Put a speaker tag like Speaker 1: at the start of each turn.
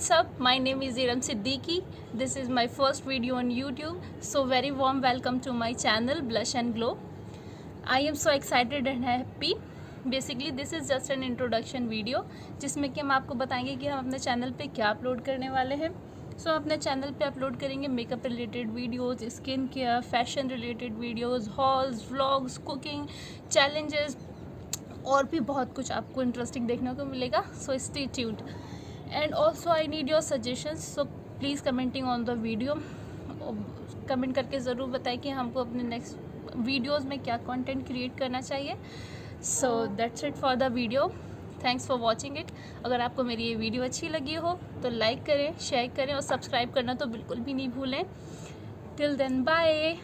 Speaker 1: What's up? My name is Iram Siddiqui. This is my first video on YouTube. So very warm welcome to my channel Blush and Glow. I am so excited and happy. Basically this is just an introduction video जिसमें कि हम आपको बताएंगे कि हम अपने channel पे क्या अपलोड करने वाले हैं. हम अपने चैनल पे अपलोड करेंगे makeup related videos, skin care, fashion related videos, halls, vlogs, cooking, challenges और भी बहुत कुछ आपको इंटरेस्टिंग देखने को मिलेगा. So stay tuned. And also I need your suggestions, so please commenting on the video. Comment करके ज़रूर बताएं कि हमको अपने नेक्स्ट वीडियोस में क्या कंटेंट क्रिएट करना चाहिए. So that's it for the video. Thanks for watching it. अगर आपको मेरी ये वीडियो अच्छी लगी हो तो लाइक करें, शेयर करें और सब्सक्राइब करना तो बिल्कुल भी नहीं भूलें. Till then bye.